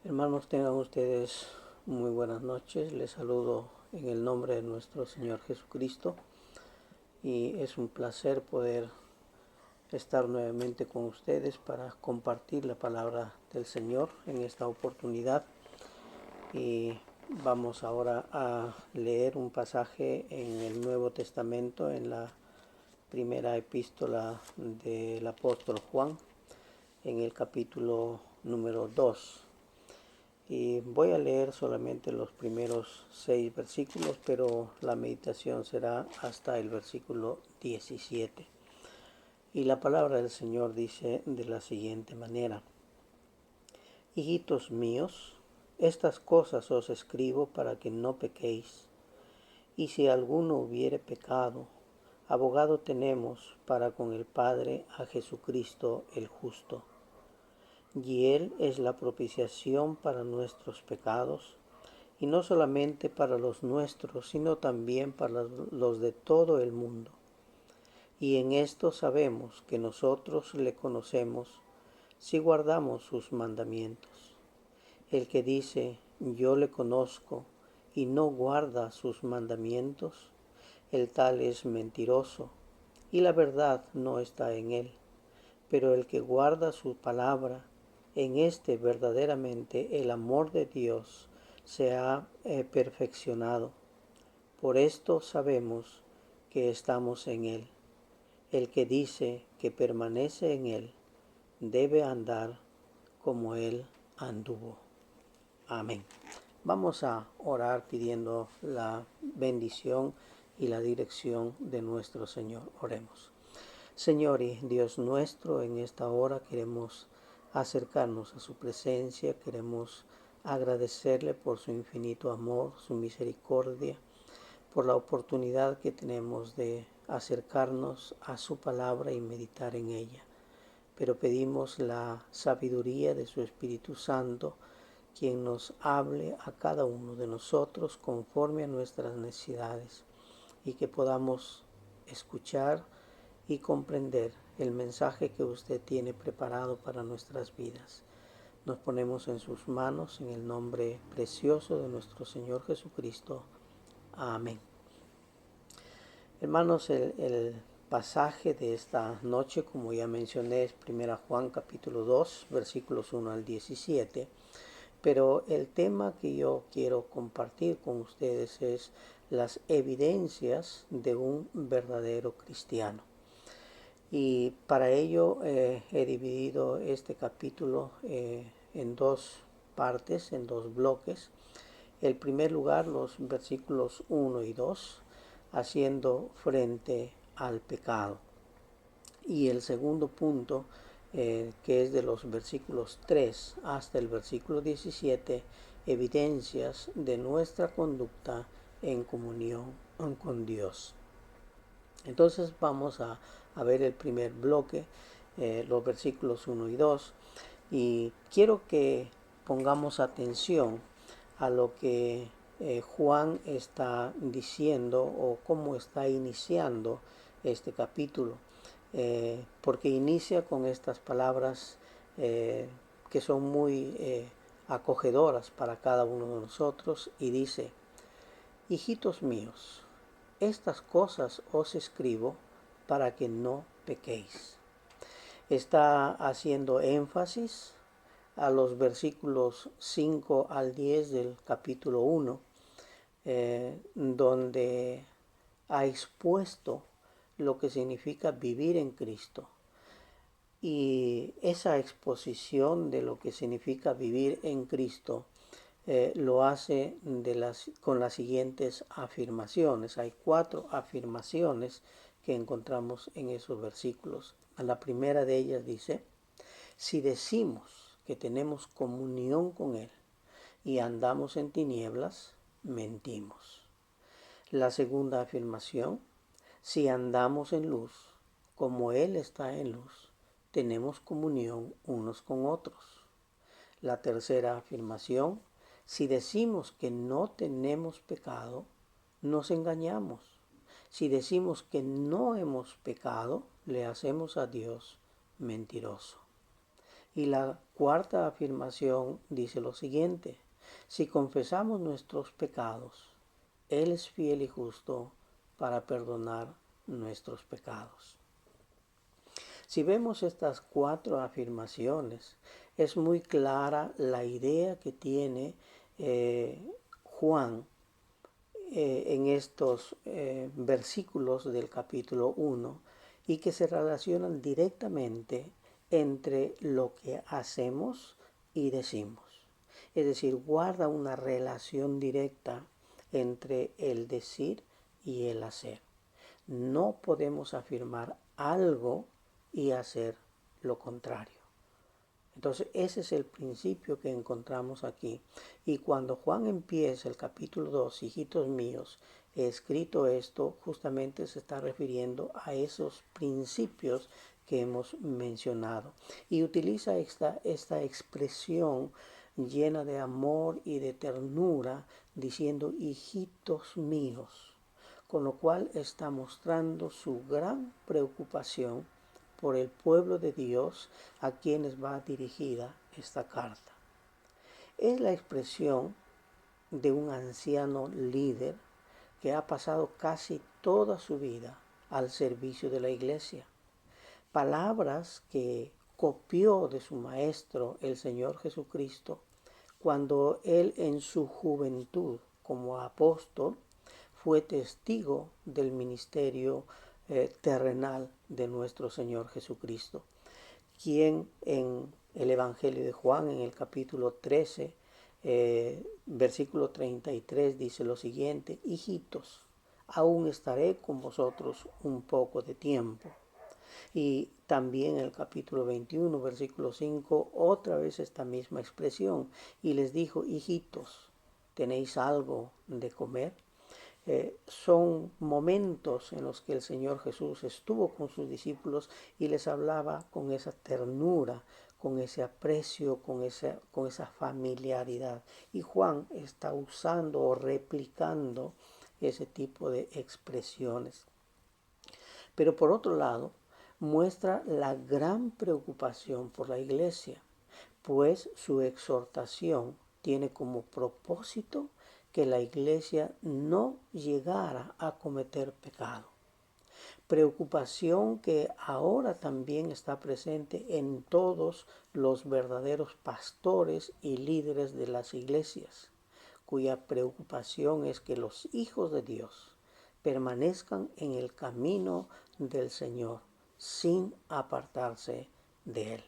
Hermanos, tengan ustedes muy buenas noches. Les saludo en el nombre de nuestro Señor Jesucristo y es un placer poder estar nuevamente con ustedes para compartir la palabra del Señor en esta oportunidad. Y vamos ahora a leer un pasaje en el Nuevo Testamento, en la primera epístola del apóstol Juan, en el capítulo número 2. Y voy a leer solamente los primeros 6 versículos, pero la meditación será hasta el versículo 17. Y la palabra del Señor dice de la siguiente manera: Hijitos míos, estas cosas os escribo para que no pequéis. Y si alguno hubiere pecado, abogado tenemos para con el Padre a Jesucristo el justo. Y Él es la propiciación para nuestros pecados, y no solamente para los nuestros, sino también para los de todo el mundo. Y en esto sabemos que nosotros le conocemos si guardamos sus mandamientos. El que dice, yo le conozco, y no guarda sus mandamientos, el tal es mentiroso, y la verdad no está en él. Pero el que guarda su palabra, en este verdaderamente el amor de Dios se ha perfeccionado. Por esto sabemos que estamos en Él. El que dice que permanece en Él debe andar como Él anduvo. Amén. Vamos a orar pidiendo la bendición y la dirección de nuestro Señor. Oremos. Señor y Dios nuestro, en esta hora queremos acercarnos a su presencia, queremos agradecerle por su infinito amor, su misericordia, por la oportunidad que tenemos de acercarnos a su palabra y meditar en ella. Pero pedimos la sabiduría de su Espíritu Santo, quien nos hable a cada uno de nosotros conforme a nuestras necesidades, y que podamos escuchar y comprender el mensaje que usted tiene preparado para nuestras vidas. Nos ponemos en sus manos en el nombre precioso de nuestro Señor Jesucristo. Amén. Hermanos, el pasaje de esta noche, como ya mencioné, es 1 Juan capítulo 2, versículos 1 al 17. Pero el tema que yo quiero compartir con ustedes es las evidencias de un verdadero cristiano. Y para ello he dividido este capítulo en dos partes, en dos bloques. En primer lugar, los versículos 1 y 2, haciendo frente al pecado. Y el segundo punto, que es de los versículos 3 hasta el versículo 17, evidencias de nuestra conducta en comunión con Dios. Entonces vamos a ver el primer bloque, los versículos 1 y 2, y quiero que pongamos atención a lo que Juan está diciendo o cómo está iniciando este capítulo, porque inicia con estas palabras que son muy acogedoras para cada uno de nosotros, y dice: hijitos míos, estas cosas os escribo para que no pequéis. Está haciendo énfasis a los versículos 5 al 10 del capítulo 1, donde ha expuesto lo que significa vivir en Cristo. Y esa exposición de lo que significa vivir en Cristo lo hace con las siguientes afirmaciones. Hay 4 afirmaciones que encontramos en esos versículos. La primera de ellas dice: si decimos que tenemos comunión con Él y andamos en tinieblas, mentimos. La segunda afirmación: si andamos en luz, como Él está en luz, tenemos comunión unos con otros. La tercera afirmación: si decimos que no tenemos pecado, nos engañamos. Si decimos que no hemos pecado, le hacemos a Dios mentiroso. Y la cuarta afirmación dice lo siguiente: si confesamos nuestros pecados, Él es fiel y justo para perdonar nuestros pecados. Si vemos estas cuatro afirmaciones, es muy clara la idea que tiene Juan en estos versículos del capítulo 1 y que se relacionan directamente entre lo que hacemos y decimos. Es decir, guarda una relación directa entre el decir y el hacer. No podemos afirmar algo y hacer lo contrario. Entonces ese es el principio que encontramos aquí. Y cuando Juan empieza el capítulo 2, hijitos míos, he escrito esto, justamente se está refiriendo a esos principios que hemos mencionado. Y utiliza esta expresión llena de amor y de ternura, diciendo hijitos míos, con lo cual está mostrando su gran preocupación por el pueblo de Dios a quienes va dirigida esta carta. Es la expresión de un anciano líder que ha pasado casi toda su vida al servicio de la iglesia. Palabras que copió de su maestro, el Señor Jesucristo, cuando él en su juventud como apóstol fue testigo del ministerio terrenal de nuestro Señor Jesucristo, quien en el Evangelio de Juan, en el capítulo 13, versículo 33, dice lo siguiente: hijitos, aún estaré con vosotros un poco de tiempo. Y también en el capítulo 21, versículo 5, otra vez esta misma expresión: y les dijo, hijitos, ¿tenéis algo de comer? Son momentos en los que el Señor Jesús estuvo con sus discípulos y les hablaba con esa ternura, con ese aprecio, con esa familiaridad. Y Juan está usando o replicando ese tipo de expresiones. Pero por otro lado, muestra la gran preocupación por la iglesia, pues su exhortación tiene como propósito que la iglesia no llegara a cometer pecado. Preocupación que ahora también está presente en todos los verdaderos pastores y líderes de las iglesias, cuya preocupación es que los hijos de Dios permanezcan en el camino del Señor sin apartarse de Él.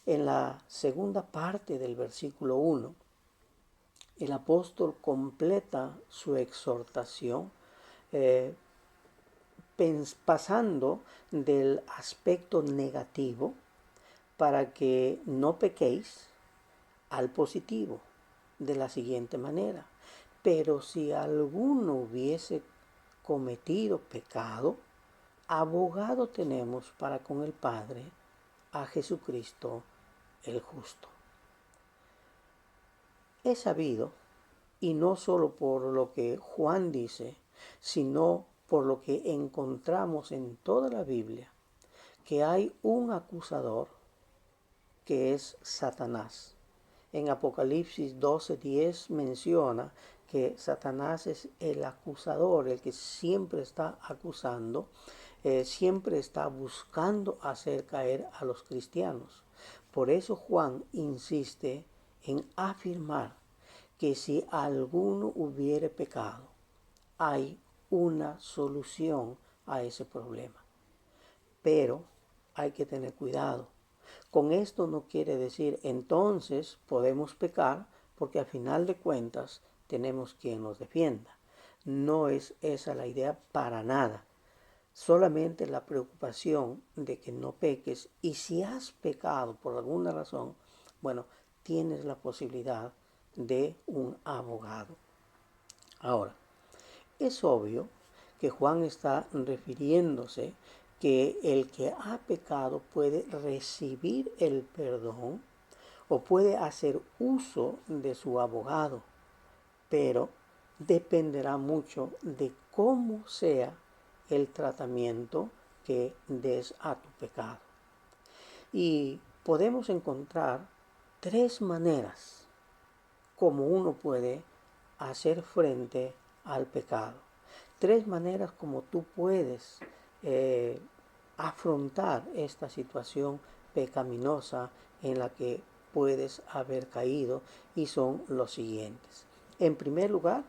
En la segunda parte del versículo 1, el apóstol completa su exhortación pasando del aspecto negativo para que no pequéis al positivo de la siguiente manera: pero si alguno hubiese cometido pecado, abogado tenemos para con el Padre, a Jesucristo el justo. Es sabido, y no solo por lo que Juan dice, sino por lo que encontramos en toda la Biblia, que hay un acusador que es Satanás. En Apocalipsis 12:10 menciona que Satanás es el acusador, el que siempre está acusando, siempre está buscando hacer caer a los cristianos. Por eso Juan insiste en afirmar que si alguno hubiere pecado, hay una solución a ese problema. Pero hay que tener cuidado. Con esto no quiere decir entonces podemos pecar, porque al final de cuentas tenemos quien nos defienda. No es esa la idea para nada. Solamente la preocupación de que no peques, y si has pecado por alguna razón, bueno, tienes la posibilidad de un abogado. Ahora, es obvio que Juan está refiriéndose que el que ha pecado puede recibir el perdón o puede hacer uso de su abogado, pero dependerá mucho de cómo sea el tratamiento que des a tu pecado. Y podemos encontrar tres maneras como uno puede hacer frente al pecado. Tres maneras como tú puedes afrontar esta situación pecaminosa en la que puedes haber caído, y son los siguientes. En primer lugar,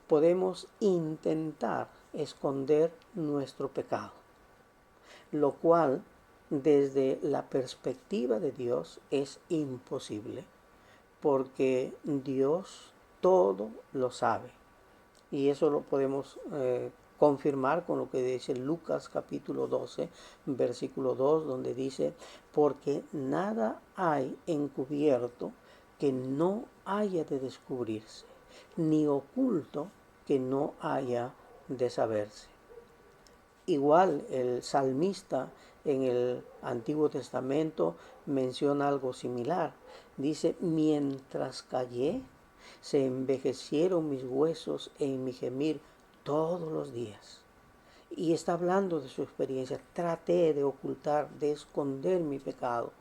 podemos intentar esconder nuestro pecado, lo cual desde la perspectiva de Dios es imposible, porque Dios todo lo sabe. Y eso lo podemos confirmar con lo que dice Lucas capítulo 12, versículo 2, donde dice: porque nada hay encubierto que no haya de descubrirse, ni oculto que no haya de saberse. Igual el salmista en el Antiguo Testamento menciona algo similar. Dice: mientras callé, se envejecieron mis huesos en mi gemir todos los días. Y está hablando de su experiencia. Traté de ocultar, de esconder mi pecado,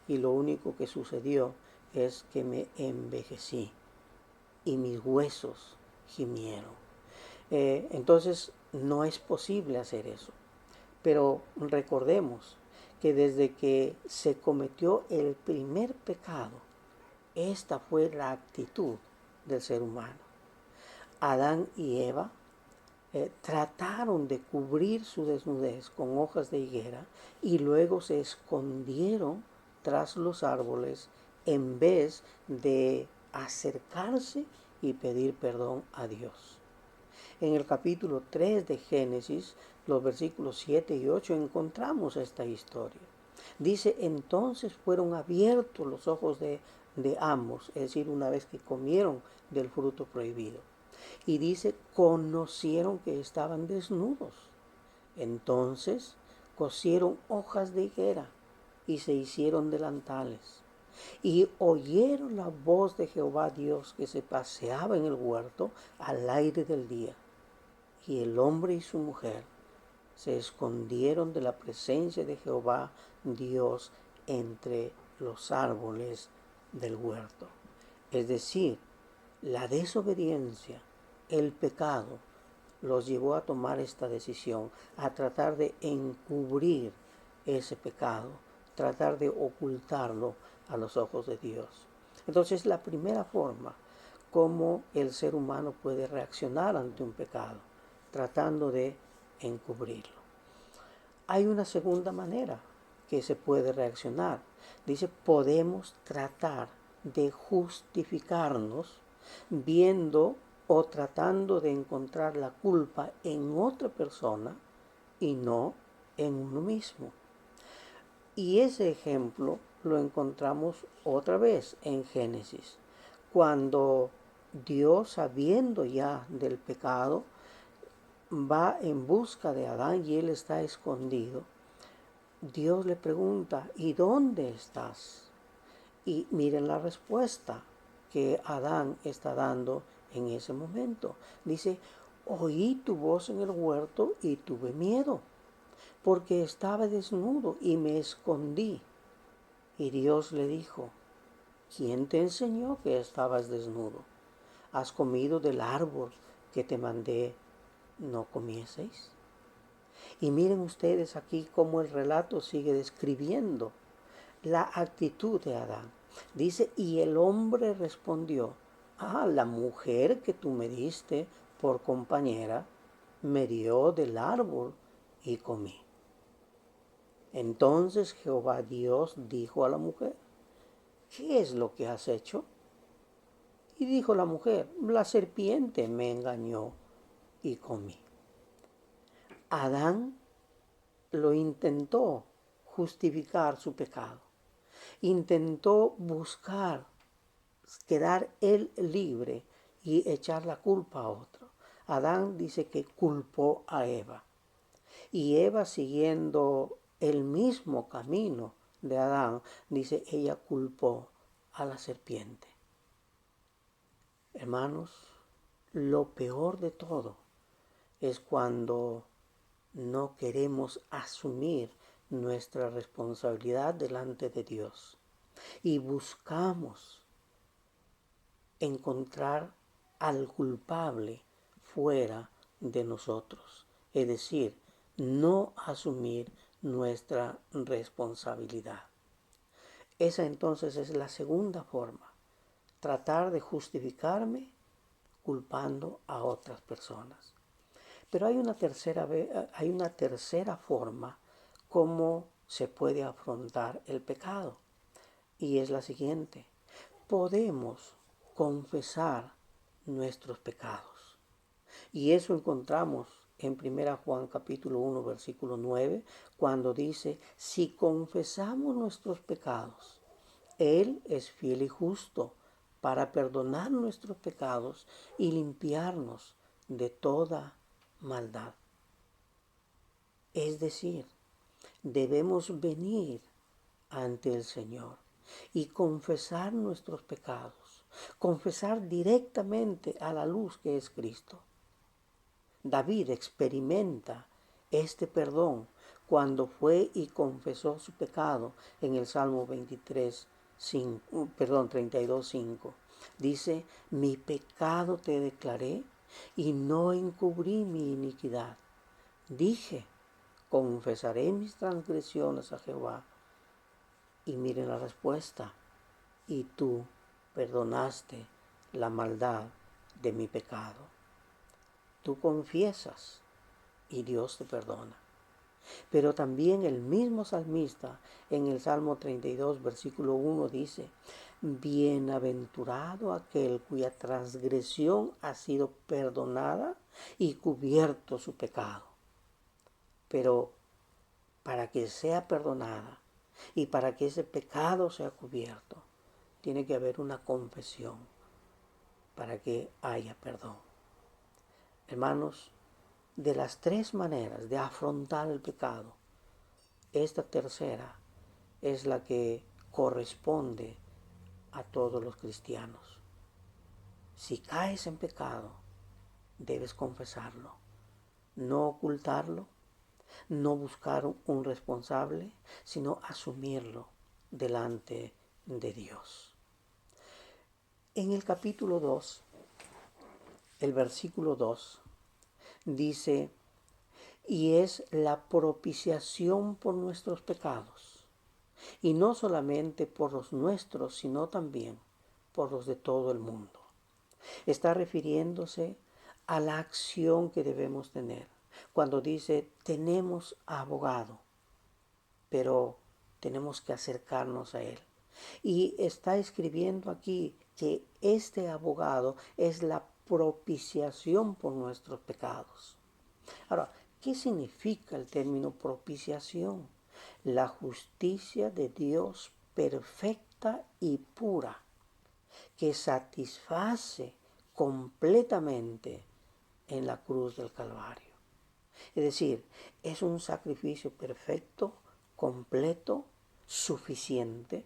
y lo único que sucedió es que me envejecí y mis huesos gimieron. Entonces no es posible hacer eso. Pero recordemos que desde que se cometió el primer pecado, esta fue la actitud del ser humano. Adán y Eva trataron de cubrir su desnudez con hojas de higuera y luego se escondieron tras los árboles en vez de acercarse y pedir perdón a Dios. En el capítulo 3 de Génesis, los versículos 7 y 8, encontramos esta historia. Dice: entonces fueron abiertos los ojos de ambos, es decir, una vez que comieron del fruto prohibido. Y dice: conocieron que estaban desnudos. Entonces cosieron hojas de higuera y se hicieron delantales. Y oyeron la voz de Jehová Dios que se paseaba en el huerto al aire del día. Y el hombre y su mujer se escondieron de la presencia de Jehová Dios entre los árboles del huerto. Es decir, la desobediencia, el pecado, los llevó a tomar esta decisión, a tratar de encubrir ese pecado, tratar de ocultarlo a los ojos de Dios. Entonces, la primera forma como el ser humano puede reaccionar ante un pecado, tratando de encubrirlo. Hay una segunda manera que se puede reaccionar. Dice: podemos tratar de justificarnos viendo o tratando de encontrar la culpa en otra persona y no en uno mismo. Y ese ejemplo lo encontramos otra vez en Génesis, cuando Dios, sabiendo ya del pecado, va en busca de Adán y él está escondido. Dios le pregunta: ¿y dónde estás? Y miren la respuesta que Adán está dando en ese momento. Dice: oí tu voz en el huerto y tuve miedo, porque estaba desnudo y me escondí. Y Dios le dijo: ¿quién te enseñó que estabas desnudo? ¿Has comido del árbol que te mandé no comieseis? Y miren ustedes aquí cómo el relato sigue describiendo la actitud de Adán. Dice: y el hombre respondió: la mujer que tú me diste por compañera me dio del árbol y comí. Entonces Jehová Dios dijo a la mujer: ¿qué es lo que has hecho? Y dijo la mujer: la serpiente me engañó y comí. Adán lo intentó justificar su pecado. Intentó buscar quedar él libre y echar la culpa a otro. Adán dice que culpó a Eva. Y Eva, siguiendo el mismo camino de Adán, dice, ella culpó a la serpiente. Hermanos, lo peor de todo es cuando no queremos asumir nuestra responsabilidad delante de Dios y buscamos encontrar al culpable fuera de nosotros, es decir, no asumir nuestra responsabilidad. Esa entonces es la segunda forma, tratar de justificarme culpando a otras personas. Pero hay una tercera forma cómo se puede afrontar el pecado, y es la siguiente: podemos confesar nuestros pecados. Y eso encontramos en 1 Juan capítulo 1 versículo 9, cuando dice: si confesamos nuestros pecados, Él es fiel y justo para perdonar nuestros pecados y limpiarnos de toda maldad. Es decir, debemos venir ante el Señor y confesar nuestros pecados, confesar directamente a la luz que es Cristo. David experimenta este perdón cuando fue y confesó su pecado en el Salmo 32:5. Dice: mi pecado te declaré y no encubrí mi iniquidad. Dije: confesaré mis transgresiones a Jehová. Y miren la respuesta: y tú perdonaste la maldad de mi pecado. Tú confiesas y Dios te perdona. Pero también el mismo salmista en el Salmo 32, versículo 1 dice: bienaventurado aquel cuya transgresión ha sido perdonada y cubierto su pecado. Pero para que sea perdonada y para que ese pecado sea cubierto, tiene que haber una confesión para que haya perdón. Hermanos, de las tres maneras de afrontar el pecado, esta tercera es la que corresponde a todos los cristianos. Si caes en pecado, debes confesarlo, no ocultarlo, no buscar un responsable, sino asumirlo delante de Dios. En el capítulo 2, el versículo 2, dice: y es la propiciación por nuestros pecados, y no solamente por los nuestros, sino también por los de todo el mundo. Está refiriéndose a la acción que debemos tener. Cuando dice: tenemos abogado, pero tenemos que acercarnos a él. Y está escribiendo aquí que este abogado es la propiciación por nuestros pecados. Ahora, ¿qué significa el término propiciación? La justicia de Dios perfecta y pura, que satisface completamente en la cruz del Calvario. Es decir, es un sacrificio perfecto, completo, suficiente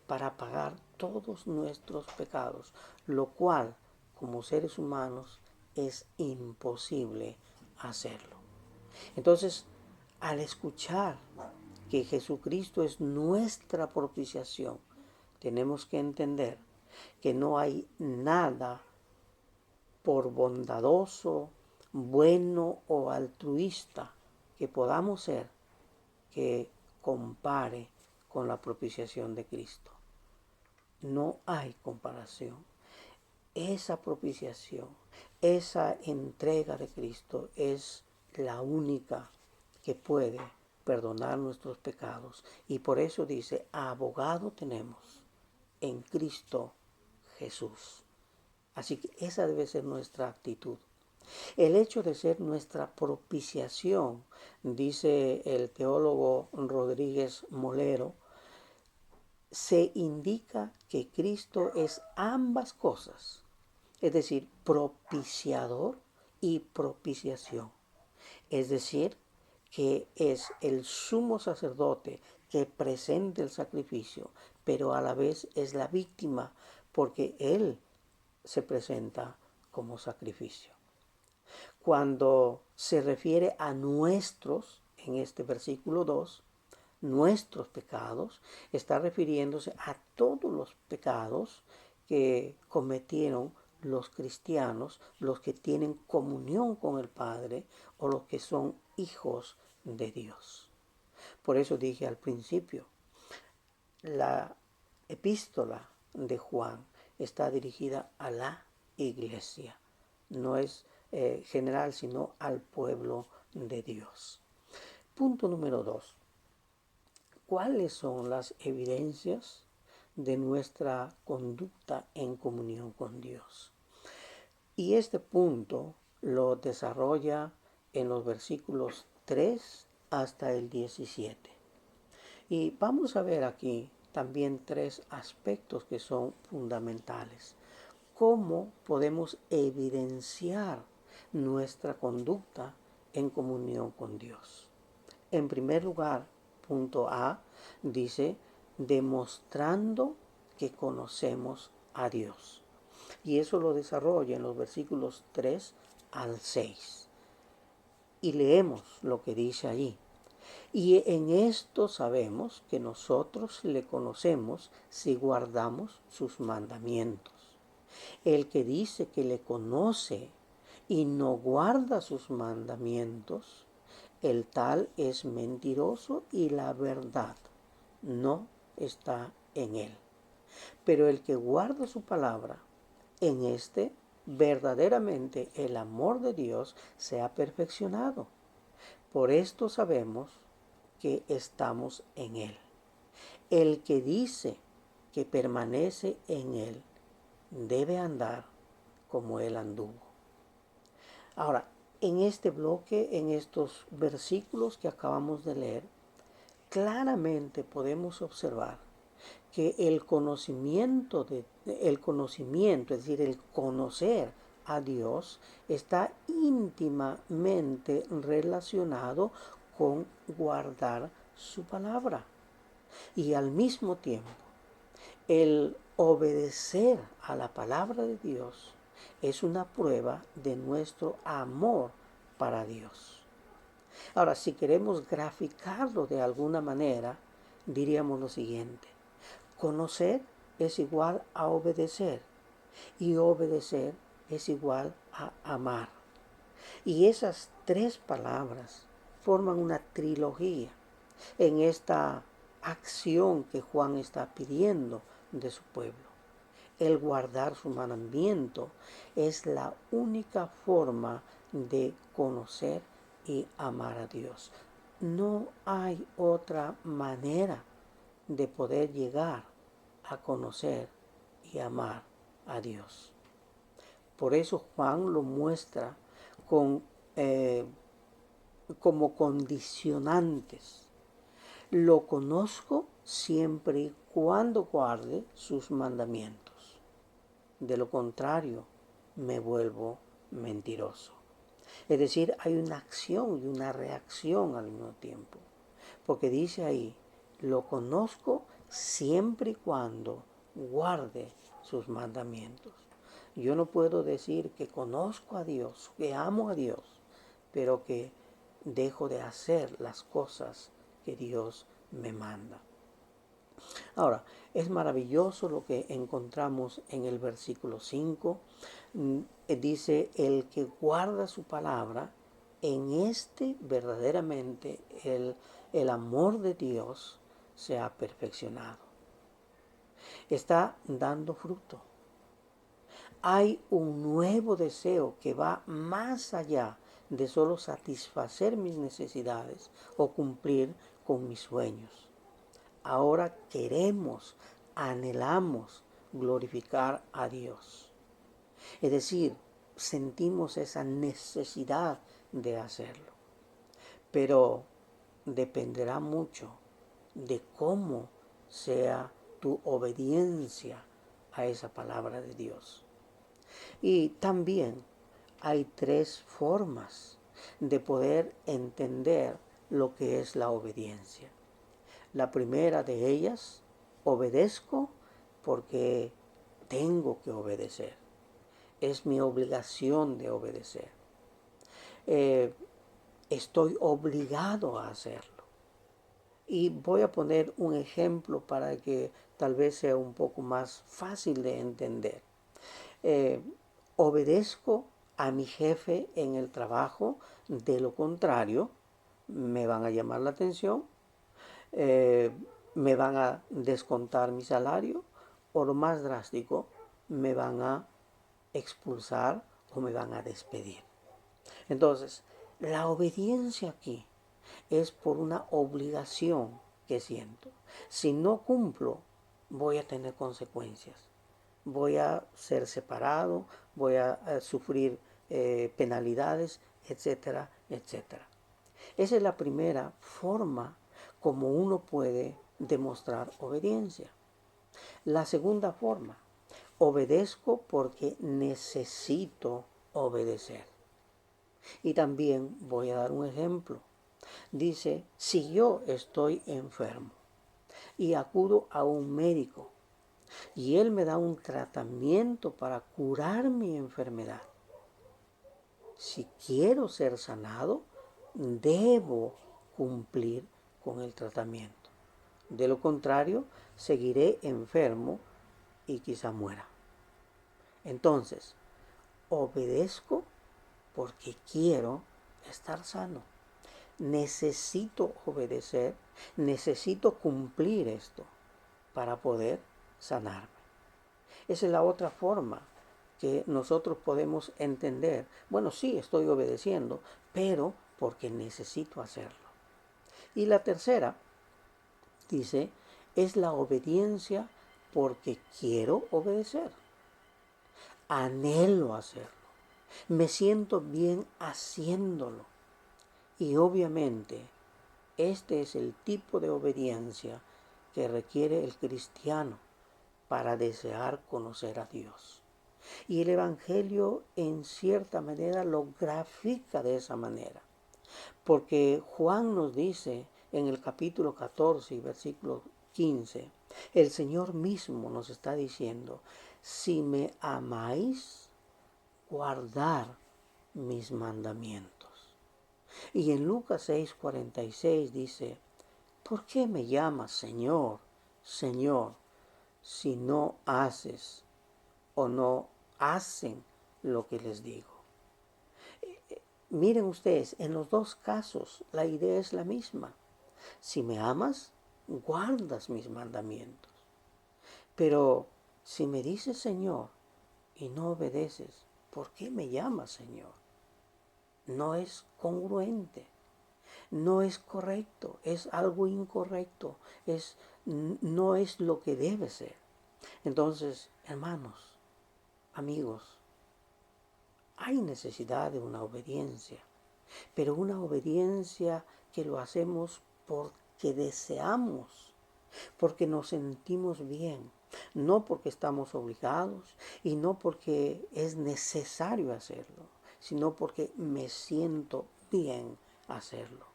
para pagar todos nuestros pecados, lo cual, como seres humanos, es imposible hacerlo. Entonces, al escuchar que Jesucristo es nuestra propiciación, tenemos que entender que no hay nada, por bondadoso, bueno o altruista que podamos ser, que compare con la propiciación de Cristo. No hay comparación. Esa propiciación, esa entrega de Cristo es la única que puede perdonar nuestros pecados. Y por eso dice: abogado tenemos en Cristo Jesús. Así que esa debe ser nuestra actitud. El hecho de ser nuestra propiciación, dice el teólogo Rodríguez Molero, se indica que Cristo es ambas cosas, es decir, propiciador y propiciación. Es decir, que es el sumo sacerdote que presenta el sacrificio, pero a la vez es la víctima, porque Él se presenta como sacrificio. Cuando se refiere a nuestros, en este versículo 2, nuestros pecados, está refiriéndose a todos los pecados que cometieron los cristianos, los que tienen comunión con el Padre o los que son hijos de Dios. Por eso dije al principio, la epístola de Juan está dirigida a la iglesia, no es general, sino al pueblo de Dios. Punto número 2. ¿Cuáles son las evidencias de nuestra conducta en comunión con Dios? Y este punto lo desarrolla en los versículos 3 hasta el 17. Y vamos a ver aquí también 3 aspectos que son fundamentales. ¿Cómo podemos evidenciar nuestra conducta en comunión con Dios? En primer lugar, punto A, dice, demostrando que conocemos a Dios. Y eso lo desarrolla en los versículos 3 al 6. Y leemos lo que dice allí. Y en esto sabemos que nosotros le conocemos si guardamos sus mandamientos. El que dice que le conoce y no guarda sus mandamientos, el tal es mentiroso y la verdad no está en él. Pero el que guarda su palabra, en este verdaderamente el amor de Dios se ha perfeccionado. Por esto sabemos que estamos en él. El que dice que permanece en él debe andar como él anduvo. Ahora, en este bloque, en estos versículos que acabamos de leer, claramente podemos observar que el conocimiento, es decir, el conocer a Dios, está íntimamente relacionado con guardar su palabra. Y al mismo tiempo, el obedecer a la palabra de Dios es una prueba de nuestro amor para Dios. Ahora, si queremos graficarlo de alguna manera, diríamos lo siguiente. Conocer es igual a obedecer y obedecer es igual a amar. Y esas 3 palabras forman una trilogía en esta acción que Juan está pidiendo de su pueblo. El guardar su mandamiento es la única forma de conocer y amar a Dios. No hay otra manera de poder llegar a conocer y amar a Dios. Por eso Juan lo muestra como condicionantes. Lo conozco siempre y cuando guarde sus mandamientos. De lo contrario, me vuelvo mentiroso. Es decir, hay una acción y una reacción al mismo tiempo. Porque dice ahí, lo conozco siempre y cuando guarde sus mandamientos. Yo no puedo decir que conozco a Dios, que amo a Dios, pero que dejo de hacer las cosas que Dios me manda. Ahora, es maravilloso lo que encontramos en el versículo 5. Dice, el que guarda su palabra, en este verdaderamente el amor de Dios se ha perfeccionado. Está dando fruto. Hay un nuevo deseo que va más allá de solo satisfacer mis necesidades o cumplir con mis sueños. Ahora queremos, anhelamos glorificar a Dios. Es decir, sentimos esa necesidad de hacerlo. Pero dependerá mucho de cómo sea tu obediencia a esa palabra de Dios. Y también hay 3 formas de poder entender lo que es la obediencia. La primera de ellas, obedezco porque tengo que obedecer. Es mi obligación de obedecer. Estoy obligado a hacerlo. Y voy a poner un ejemplo para que tal vez sea un poco más fácil de entender. Eh, Obedezco a mi jefe en el trabajo, de lo contrario, me van a llamar la atención, eh, me van a descontar mi salario o lo más drástico, me van a expulsar o me van a despedir. Entonces, la obediencia aquí es por una obligación que siento. Si no cumplo, voy a tener consecuencias. Voy a ser separado, voy a sufrir penalidades, etcétera, etcétera. Esa es la primera forma como uno puede demostrar obediencia. La segunda forma, obedezco porque necesito obedecer. Y también voy a dar un ejemplo. Dice, si yo estoy enfermo y acudo a un médico y él me da un tratamiento para curar mi enfermedad, si quiero ser sanado, debo cumplir con el tratamiento. De lo contrario, seguiré enfermo y quizá muera. Entonces, obedezco porque quiero estar sano. Necesito obedecer, necesito cumplir esto para poder sanarme. Esa es la otra forma que nosotros podemos entender. Bueno, sí, estoy obedeciendo, pero porque necesito hacerlo. Y la tercera, dice, es la obediencia porque quiero obedecer. Anhelo hacerlo. Me siento bien haciéndolo. Y obviamente, este es el tipo de obediencia que requiere el cristiano para desear conocer a Dios. Y el Evangelio en cierta manera lo grafica de esa manera. Porque Juan nos dice en el capítulo 14 y versículo 15, el Señor mismo nos está diciendo, si me amáis, guardar mis mandamientos. Y en Lucas 6:46 dice, ¿por qué me llamas Señor, Señor, si no haces o no hacen lo que les digo? Miren ustedes, en los dos casos la idea es la misma. Si me amas, guardas mis mandamientos. Pero si me dices Señor y no obedeces, ¿por qué me llamas Señor? No es congruente, no es correcto, es algo incorrecto, no es lo que debe ser. Entonces, hermanos, amigos, hay necesidad de una obediencia, pero una obediencia que lo hacemos porque deseamos, porque nos sentimos bien, no porque estamos obligados y no porque es necesario hacerlo, sino porque me siento bien hacerlo.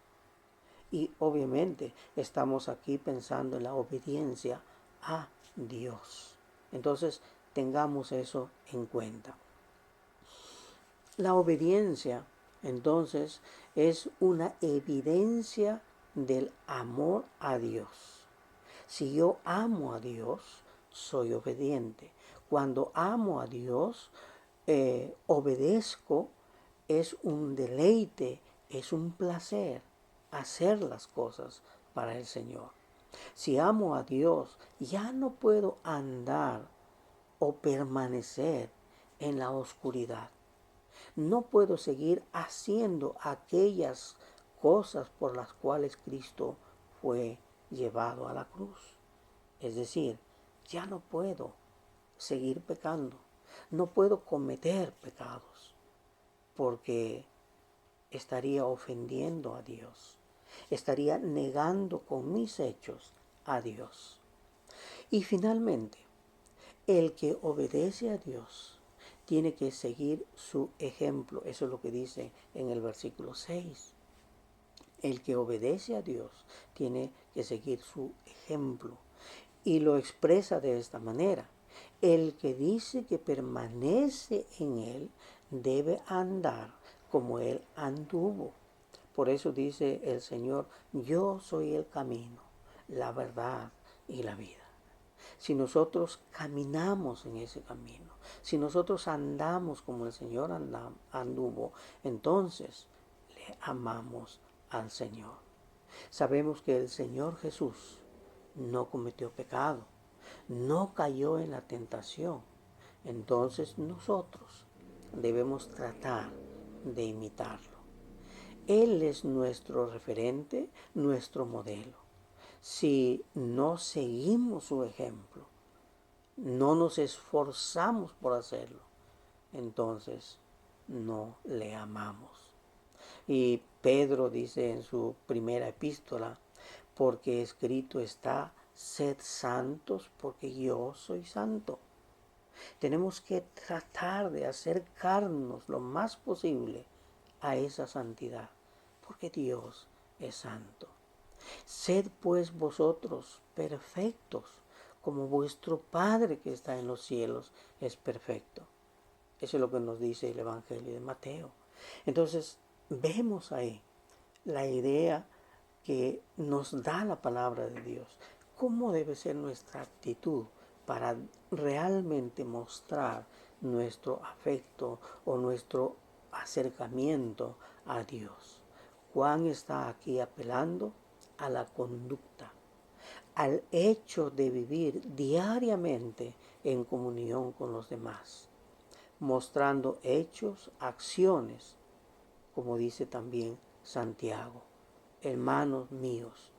Y obviamente estamos aquí pensando en la obediencia a Dios. Entonces tengamos eso en cuenta. La obediencia, entonces, es una evidencia del amor a Dios. Si yo amo a Dios, soy obediente. Cuando amo a Dios, obedezco, es un deleite, es un placer hacer las cosas para el Señor. Si amo a Dios, ya no puedo andar o permanecer en la oscuridad. No puedo seguir haciendo aquellas cosas por las cuales Cristo fue llevado a la cruz. Es decir, ya no puedo seguir pecando. No puedo cometer pecados porque estaría ofendiendo a Dios. Estaría negando con mis hechos a Dios. Y finalmente, el que obedece a Dios tiene que seguir su ejemplo. Eso es lo que dice en el versículo 6. El que obedece a Dios tiene que seguir su ejemplo. Y lo expresa de esta manera. El que dice que permanece en Él debe andar como Él anduvo. Por eso dice el Señor, yo soy el camino, la verdad y la vida. Si nosotros caminamos en ese camino, si nosotros andamos como el Señor anduvo, entonces le amamos al Señor. Sabemos que el Señor Jesús no cometió pecado, no cayó en la tentación. Entonces nosotros debemos tratar de imitarlo. Él es nuestro referente, nuestro modelo. Si no seguimos su ejemplo, no nos esforzamos por hacerlo, entonces no le amamos. Y Pedro dice en su primera epístola, porque escrito está, sed santos porque yo soy santo. Tenemos que tratar de acercarnos lo más posible a esa santidad, porque Dios es santo. Sed pues vosotros perfectos, como vuestro Padre que está en los cielos es perfecto. Eso es lo que nos dice el Evangelio de Mateo. Entonces, vemos ahí la idea que nos da la palabra de Dios. ¿Cómo debe ser nuestra actitud para realmente mostrar nuestro afecto o nuestro acercamiento a Dios? Juan está aquí apelando a la conducta, al hecho de vivir diariamente en comunión con los demás, mostrando hechos, acciones, como dice también Santiago. Hermanos míos,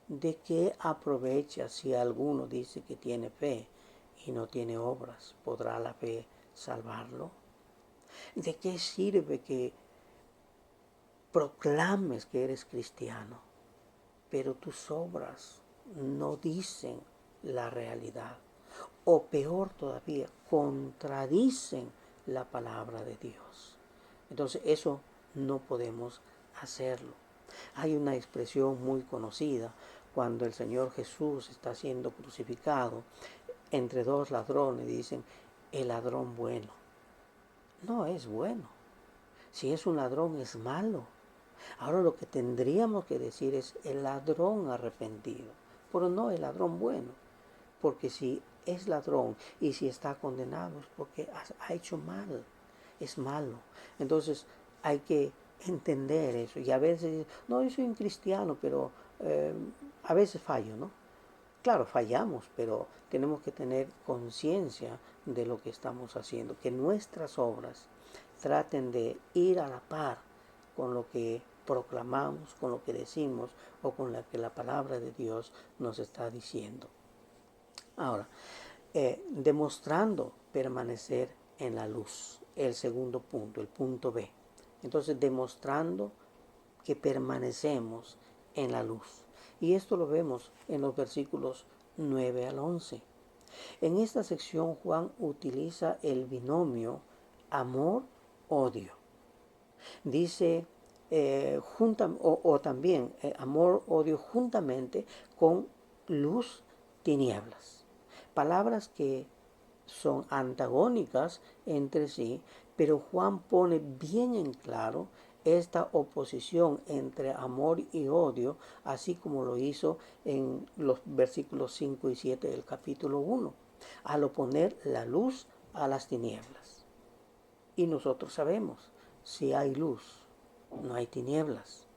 ¿de qué aprovecha si alguno dice que tiene fe y no tiene obras? ¿Podrá la fe salvarlo? ¿De qué sirve que proclames que eres cristiano, pero tus obras no dicen la realidad? O peor todavía, contradicen la palabra de Dios. Entonces eso no podemos hacerlo. Hay una expresión muy conocida cuando el Señor Jesús está siendo crucificado entre dos ladrones, dicen, el ladrón bueno. No es bueno. Si es un ladrón es malo. Ahora lo que tendríamos que decir es el ladrón arrepentido, pero no el ladrón bueno. Porque si es ladrón y si está condenado es porque ha hecho mal, es malo. Entonces hay que entender eso. Y a veces, no, yo soy un cristiano, pero a veces fallo, ¿no? Claro, fallamos, pero tenemos que tener conciencia de lo que estamos haciendo, que nuestras obras traten de ir a la par con lo que proclamamos, con lo que decimos o con lo que la palabra de Dios nos está diciendo. Ahora, demostrando permanecer en la luz, el segundo punto, el punto B. Entonces, demostrando que permanecemos en la luz. Y esto lo vemos en los versículos 9 al 11. En esta sección Juan utiliza el binomio amor-odio. Dice también amor-odio juntamente con luz-tinieblas. Palabras que son antagónicas entre sí, pero Juan pone bien en claro esta oposición entre amor y odio, así como lo hizo en los versículos 5 y 7 del capítulo 1, al oponer la luz a las tinieblas. Y nosotros sabemos, si hay luz, no hay tinieblas.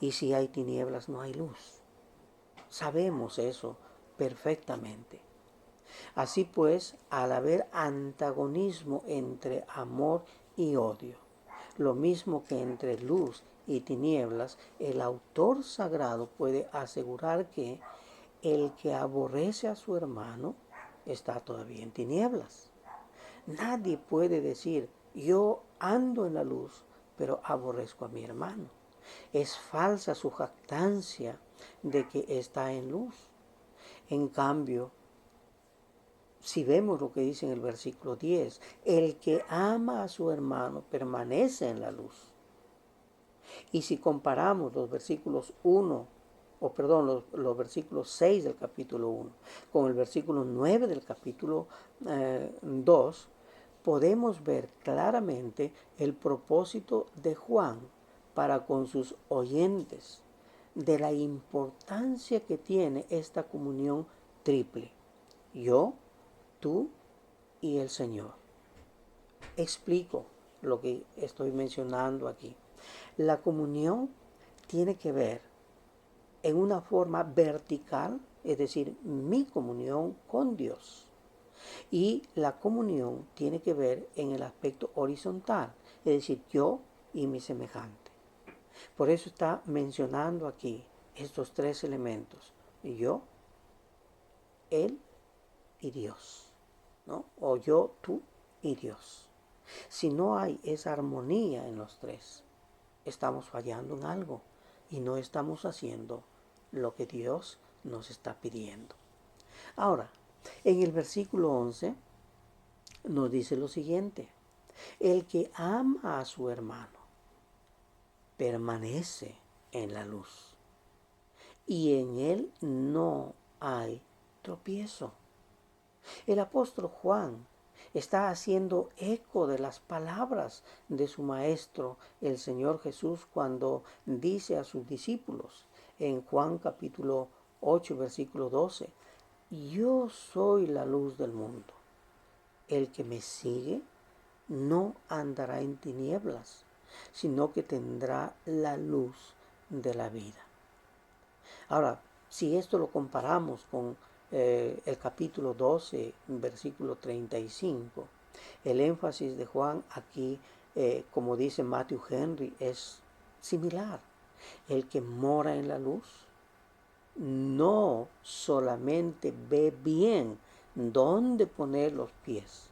Y si hay tinieblas, no hay luz. Sabemos eso perfectamente. Así pues, al haber antagonismo entre amor y odio, lo mismo que entre luz y tinieblas, el autor sagrado puede asegurar que el que aborrece a su hermano está todavía en tinieblas. Nadie puede decir, yo ando en la luz, pero aborrezco a mi hermano. Es falsa su jactancia de que está en luz. En cambio, si vemos lo que dice en el versículo 10, el que ama a su hermano permanece en la luz. Y si comparamos los versículos 1, los versículos 6 del capítulo 1 con el versículo 9 del capítulo 2, podemos ver claramente el propósito de Juan para con sus oyentes de la importancia que tiene esta comunión triple. Yo, tú y el Señor. Explico lo que estoy mencionando aquí. La comunión tiene que ver en una forma vertical, es decir, mi comunión con Dios. Y la comunión tiene que ver en el aspecto horizontal, es decir, yo y mi semejante. Por eso está mencionando aquí estos tres elementos: yo, él y Dios, ¿no? O yo, tú y Dios. Si no hay esa armonía en los tres, estamos fallando en algo y no estamos haciendo lo que Dios nos está pidiendo. Ahora, en el versículo 11 nos dice lo siguiente: el que ama a su hermano permanece en la luz y en él no hay tropiezo. El apóstol Juan está haciendo eco de las palabras de su maestro, el Señor Jesús, cuando dice a sus discípulos en Juan capítulo 8, versículo 12: yo soy la luz del mundo. El que me sigue no andará en tinieblas, sino que tendrá la luz de la vida. Ahora, si esto lo comparamos con el capítulo 12, versículo 35, el énfasis de Juan aquí, como dice Matthew Henry, es similar. El que mora en la luz no solamente ve bien dónde poner los pies,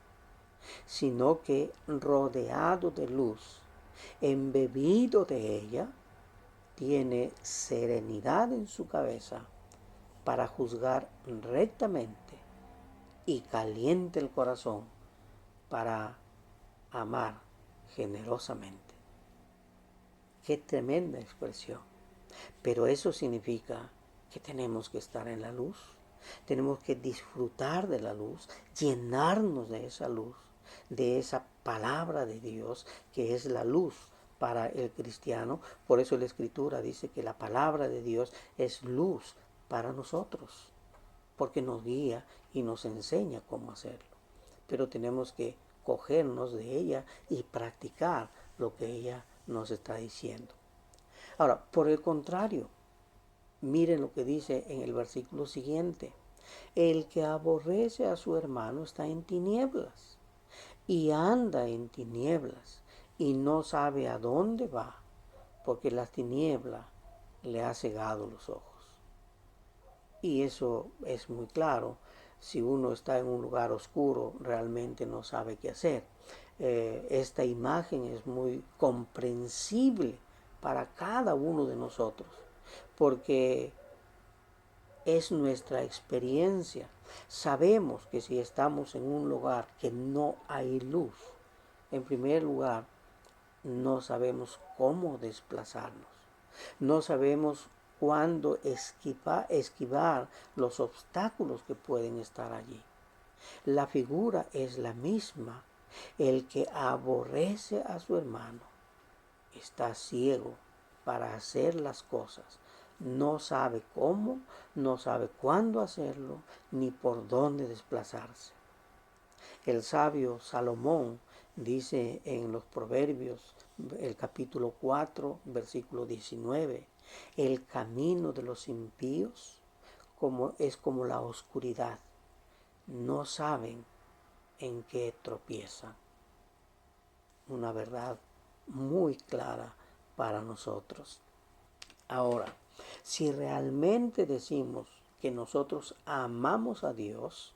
sino que rodeado de luz, embebido de ella, tiene serenidad en su cabeza para juzgar rectamente y caliente el corazón para amar generosamente. Qué tremenda expresión. Pero eso significa que tenemos que estar en la luz, tenemos que disfrutar de la luz, llenarnos de esa palabra de Dios que es la luz para el cristiano. Por eso la Escritura dice que la palabra de Dios es luz para nosotros, porque nos guía y nos enseña cómo hacerlo. Pero tenemos que cogernos de ella y practicar lo que ella nos está diciendo. Ahora, por el contrario, miren lo que dice en el versículo siguiente: el que aborrece a su hermano está en tinieblas y anda en tinieblas y no sabe a dónde va, porque la tiniebla le ha cegado los ojos. Y eso es muy claro. Si uno está en un lugar oscuro, realmente no sabe qué hacer. Esta imagen es muy comprensible para cada uno de nosotros, porque es nuestra experiencia. Sabemos que si estamos en un lugar que no hay luz, en primer lugar, no sabemos cómo desplazarnos. No sabemos cuándo esquivar los obstáculos que pueden estar allí. La figura es la misma. El que aborrece a su hermano está ciego para hacer las cosas. No sabe cómo, no sabe cuándo hacerlo, ni por dónde desplazarse. El sabio Salomón dice en los Proverbios, el capítulo 4, versículo 19, el camino de los impíos es como la oscuridad. No saben en qué tropiezan. Una verdad muy clara para nosotros. Ahora, si realmente decimos que nosotros amamos a Dios,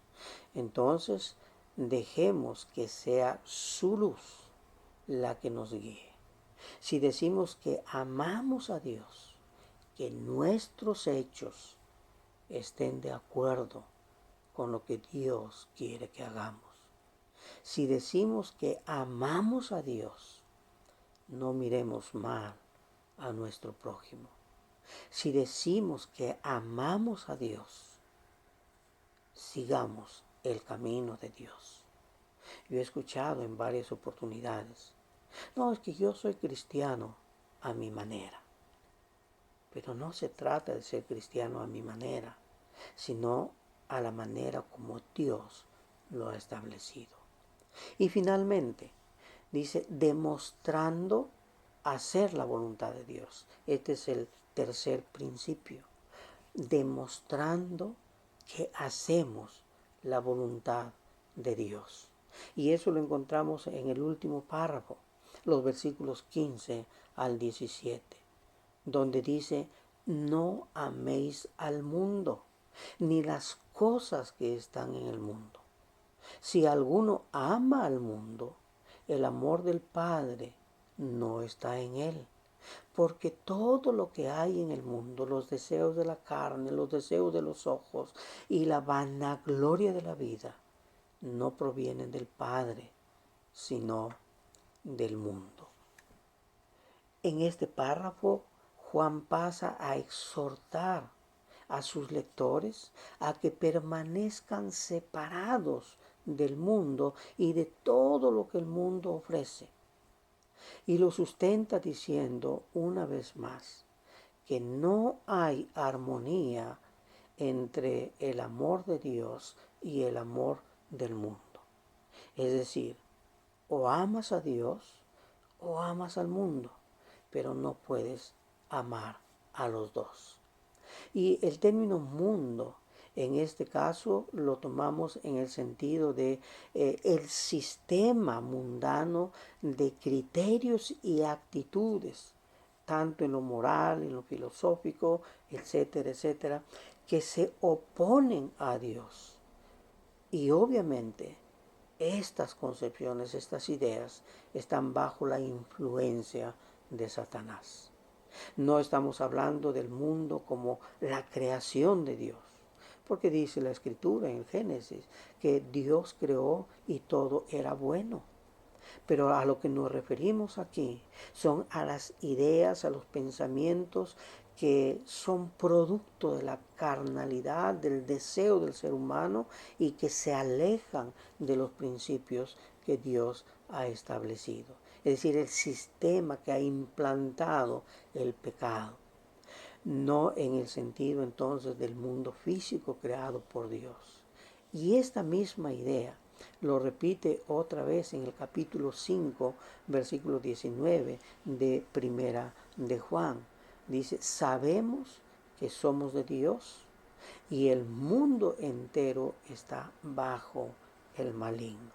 entonces dejemos que sea su luz la que nos guíe. Si decimos que amamos a Dios, que nuestros hechos estén de acuerdo con lo que Dios quiere que hagamos. Si decimos que amamos a Dios, no miremos mal a nuestro prójimo. Si decimos que amamos a Dios, sigamos el camino de Dios. Yo he escuchado en varias oportunidades: no, es que yo soy cristiano. a mi manera. Pero no se trata de ser cristiano a mi manera, sino a la manera como Dios lo ha establecido. Y finalmente, dice, demostrando hacer la voluntad de Dios. Este es el tercer principio. Demostrando que hacemos la voluntad de Dios. Y eso lo encontramos en el último párrafo, los versículos 15 al 17, donde dice, no améis al mundo, ni las cosas que están en el mundo. Si alguno ama al mundo, el amor del Padre no está en él. Porque todo lo que hay en el mundo, los deseos de la carne, los deseos de los ojos y la vanagloria de la vida, no provienen del Padre, sino del mundo. En este párrafo, Juan pasa a exhortar a sus lectores a que permanezcan separados del mundo y de todo lo que el mundo ofrece. Y lo sustenta diciendo una vez más que no hay armonía entre el amor de Dios y el amor del mundo. Es decir, o amas a Dios o amas al mundo, pero no puedes amar a los dos. Y el término mundo, en este caso, lo tomamos en el sentido de el sistema mundano de criterios y actitudes, tanto en lo moral, en lo filosófico, etcétera, etcétera, que se oponen a Dios. Y obviamente, estas concepciones, estas ideas, están bajo la influencia de Satanás. No estamos hablando del mundo como la creación de Dios, porque dice la Escritura en el Génesis que Dios creó y todo era bueno. Pero a lo que nos referimos aquí son a las ideas, a los pensamientos que son producto de la carnalidad, del deseo del ser humano y que se alejan de los principios que Dios ha establecido. Es decir, el sistema que ha implantado el pecado. No en el sentido entonces del mundo físico creado por Dios. Y esta misma idea lo repite otra vez en el capítulo 5, versículo 19 de Primera de Juan. Dice, sabemos que somos de Dios y el mundo entero está bajo el maligno.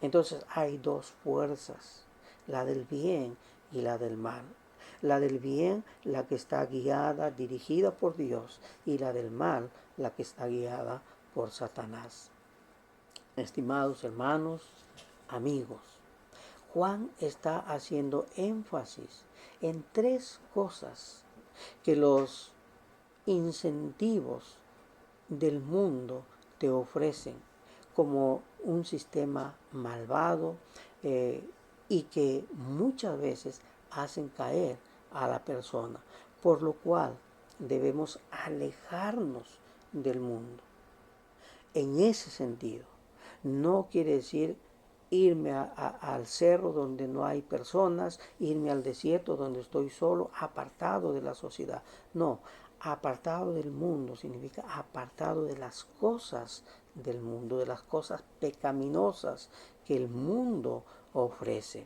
Entonces hay dos fuerzas, la del bien y la del mal. La del bien, la que está guiada, dirigida por Dios, y la del mal, la que está guiada por Satanás. Estimados hermanos, amigos, Juan está haciendo énfasis en tres cosas que los incentivos del mundo te ofrecen como un sistema malvado y que muchas veces hacen caer a la persona, por lo cual debemos alejarnos del mundo. En ese sentido, no quiere decir irme al cerro donde no hay personas, irme al desierto donde estoy solo, apartado de la sociedad. No, apartado del mundo significa apartado de las cosas del mundo, de las cosas pecaminosas que el mundo ofrece.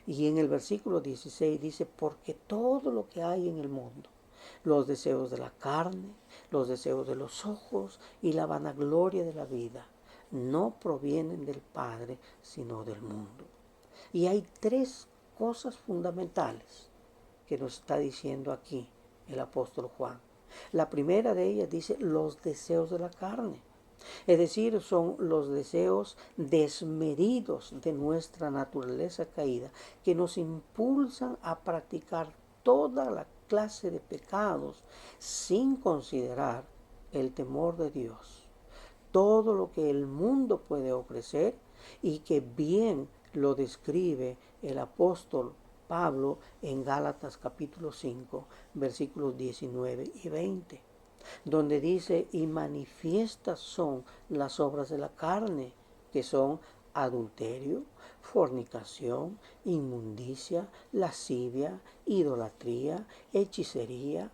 Y en el versículo 16 dice, porque todo lo que hay en el mundo, los deseos de la carne, los deseos de los ojos y la vanagloria de la vida, no provienen del Padre, sino del mundo. Y hay tres cosas fundamentales que nos está diciendo aquí el apóstol Juan. La primera de ellas dice los deseos de la carne. Es decir, son los deseos desmedidos de nuestra naturaleza caída que nos impulsan a practicar toda la clase de pecados sin considerar el temor de Dios. Todo lo que el mundo puede ofrecer y que bien lo describe el apóstol Pablo en Gálatas capítulo 5, versículos 19 y 20. Donde dice, y manifiestas son las obras de la carne, que son adulterio, fornicación, inmundicia, lascivia, idolatría, hechicería,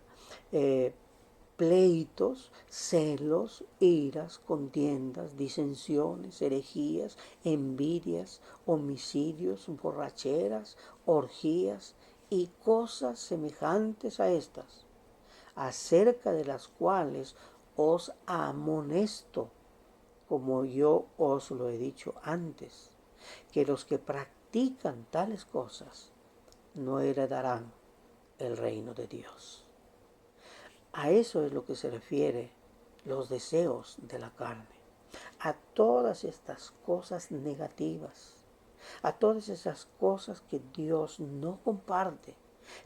pleitos, celos, iras, contiendas, disensiones, herejías, envidias, homicidios, borracheras, orgías y cosas semejantes a estas, acerca de las cuales os amonesto, como yo os lo he dicho antes, que los que practican tales cosas no heredarán el reino de Dios. A eso es lo que se refiere los deseos de la carne, a todas estas cosas negativas, a todas esas cosas que Dios no comparte,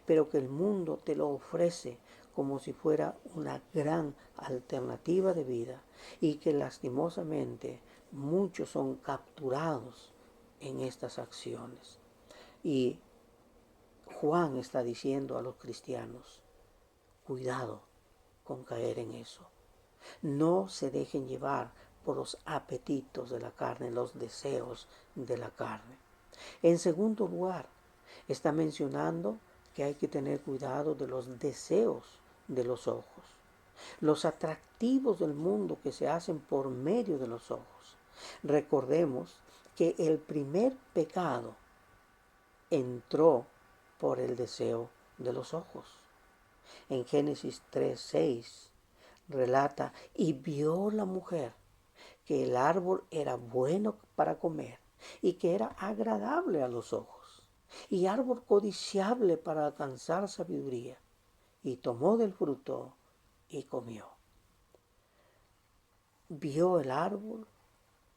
pero que el mundo te lo ofrece como si fuera una gran alternativa de vida y que lastimosamente muchos son capturados en estas acciones. Y Juan está diciendo a los cristianos, cuidado con caer en eso. No se dejen llevar por los apetitos de la carne, los deseos de la carne. En segundo lugar, está mencionando que hay que tener cuidado de los deseos de los ojos, los atractivos del mundo que se hacen por medio de los ojos. Recordemos que el primer pecado entró por el deseo de los ojos. En Génesis 3:6 relata, y vio la mujer que el árbol era bueno para comer y que era agradable a los ojos y árbol codiciable para alcanzar sabiduría, y tomó del fruto y comió. Vio el árbol,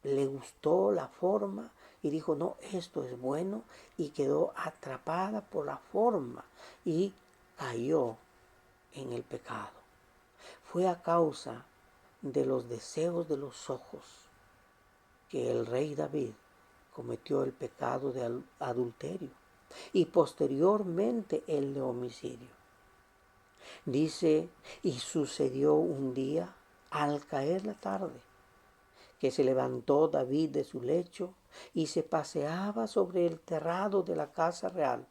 le gustó la forma y dijo, no, esto es bueno, y quedó atrapada por la forma y cayó en el pecado. Fue a causa de los deseos de los ojos que el rey David cometió el pecado de adulterio y posteriormente el de homicidio. Dice, y sucedió un día, al caer la tarde, que se levantó David de su lecho y se paseaba sobre el terrado de la casa real,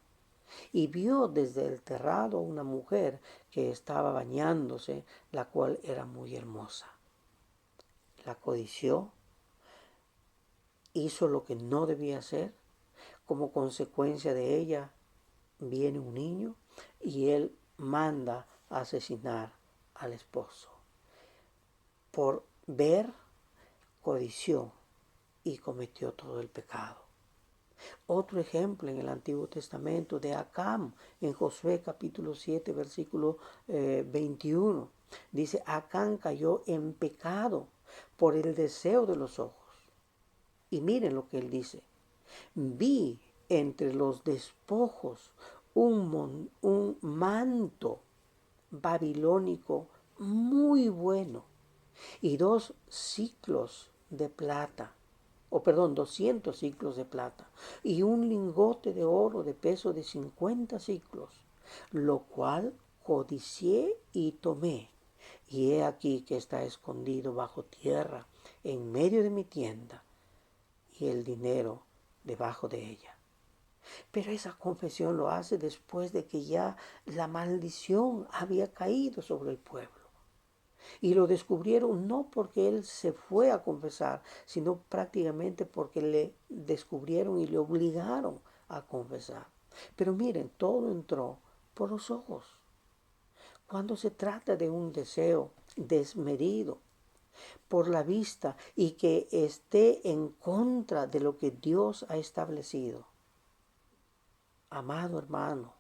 y vio desde el terrado una mujer que estaba bañándose, la cual era muy hermosa. La codició, hizo lo que no debía hacer. Como consecuencia de ella viene un niño y él manda a asesinar al esposo. Por ver, codició y cometió todo el pecado. Otro ejemplo en el Antiguo Testamento de Acán, en Josué capítulo 7, versículo 21. Dice, Acán cayó en pecado por el deseo de los ojos. Y miren lo que él dice. Vi entre los despojos un manto babilónico muy bueno y 200 siclos de plata, 200 siclos de plata, y un lingote de oro de peso de 50 siclos, lo cual codicié y tomé. Y he aquí que está escondido bajo tierra en medio de mi tienda, y el dinero debajo de ella. Pero esa confesión lo hace después de que ya la maldición había caído sobre el pueblo. Y lo descubrieron no porque él se fue a confesar, sino prácticamente porque le descubrieron y le obligaron a confesar. Pero miren, todo entró por los ojos. Cuando se trata de un deseo desmedido por la vista y que esté en contra de lo que Dios ha establecido, amado hermano,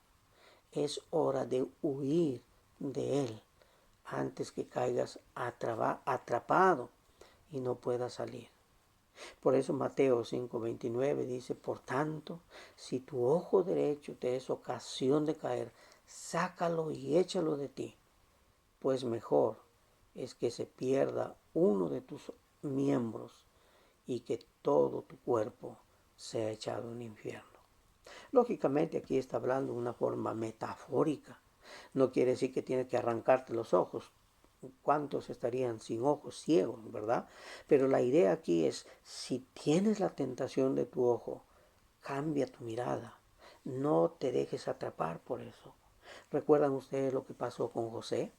es hora de huir de él antes que caigas atrapado y no puedas salir. Por eso Mateo 5:29 dice, por tanto, si tu ojo derecho te es ocasión de caer, sácalo y échalo de ti, pues mejor es que se pierda uno de tus miembros y que todo tu cuerpo sea echado en el infierno. Lógicamente aquí está hablando de una forma metafórica. No quiere decir que tienes que arrancarte los ojos. ¿cuántos estarían sin ojos, ciegos, verdad? Pero la idea aquí es, si tienes la tentación de tu ojo, cambia tu mirada. No te dejes atrapar por eso. ¿Recuerdan ustedes lo que pasó con José?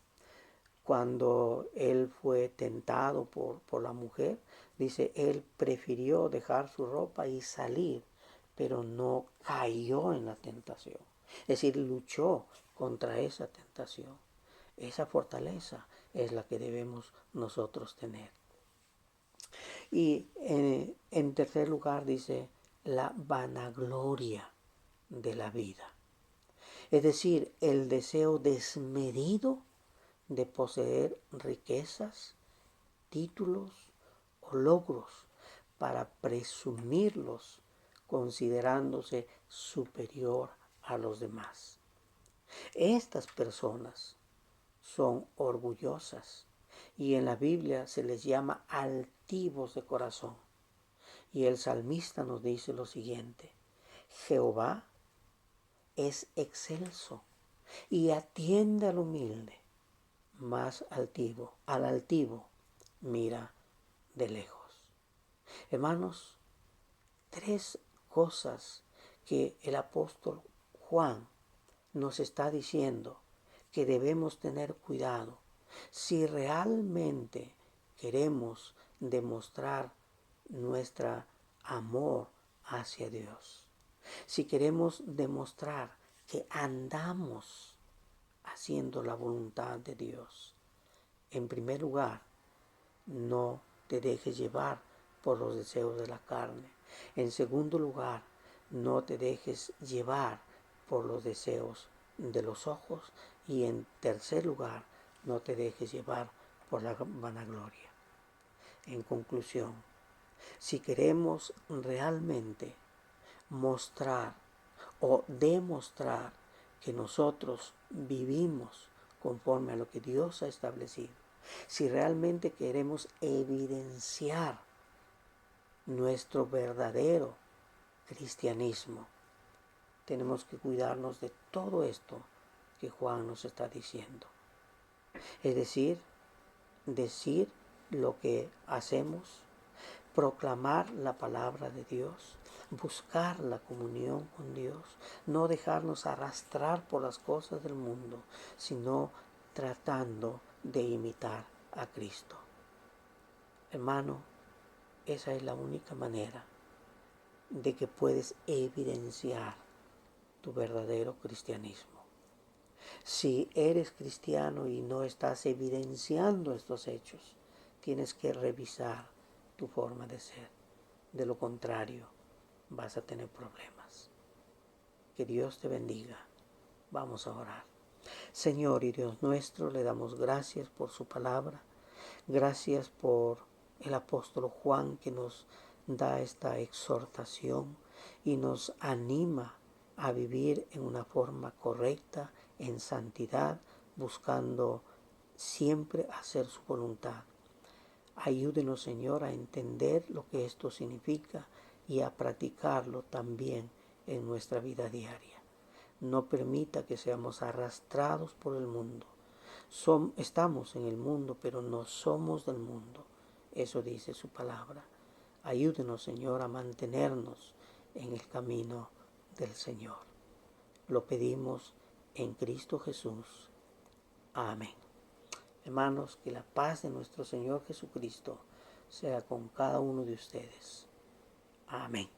Cuando él fue tentado por la mujer, dice, él prefirió dejar su ropa y salir, pero no cayó en la tentación. Es decir, luchó contra esa tentación. Esa fortaleza es la que debemos nosotros tener. Y en tercer lugar dice, la vanagloria de la vida. Es decir, el deseo desmedido de poseer riquezas, títulos o logros para presumirlos considerándose superior a los demás. Estas personas son orgullosas y en la Biblia se les llama altivos de corazón. Y el salmista nos dice lo siguiente: Jehová es excelso y atiende al humilde, más al altivo mira de lejos. Hermanos, tres cosas que el apóstol Juan nos está diciendo que debemos tener cuidado si realmente queremos demostrar nuestro amor hacia Dios. Si queremos demostrar que andamos haciendo la voluntad de Dios. En primer lugar, no te dejes llevar por los deseos de la carne. En segundo lugar, no te dejes llevar por los deseos de los ojos. Y en tercer lugar, no te dejes llevar por la vanagloria. En conclusión, si queremos realmente mostrar o demostrar que nosotros vivimos conforme a lo que Dios ha establecido, si realmente queremos evidenciar nuestro verdadero cristianismo, tenemos que cuidarnos de todo esto que Juan nos está diciendo. Es decir lo que hacemos, proclamar la palabra de Dios, buscar la comunión con Dios, no dejarnos arrastrar por las cosas del mundo, sino tratando de imitar a Cristo. Hermano, esa es la única manera de que puedes evidenciar tu verdadero cristianismo. Si eres cristiano y no estás evidenciando estos hechos, tienes que revisar tu forma de ser. De lo contrario, vas a tener problemas. Que Dios te bendiga. Vamos a orar. Señor y Dios nuestro, le damos gracias por su palabra. Gracias por el apóstol Juan que nos da esta exhortación y nos anima a vivir en una forma correcta, en santidad, buscando siempre hacer su voluntad. Ayúdenos, Señor, a entender lo que esto significa y a practicarlo también en nuestra vida diaria. No permita que seamos arrastrados por el mundo. Estamos en el mundo, pero no somos del mundo. Eso dice su palabra. Ayúdenos, Señor, a mantenernos en el camino del Señor. Lo pedimos en Cristo Jesús. Amén. Hermanos, que la paz de nuestro Señor Jesucristo sea con cada uno de ustedes. Amén.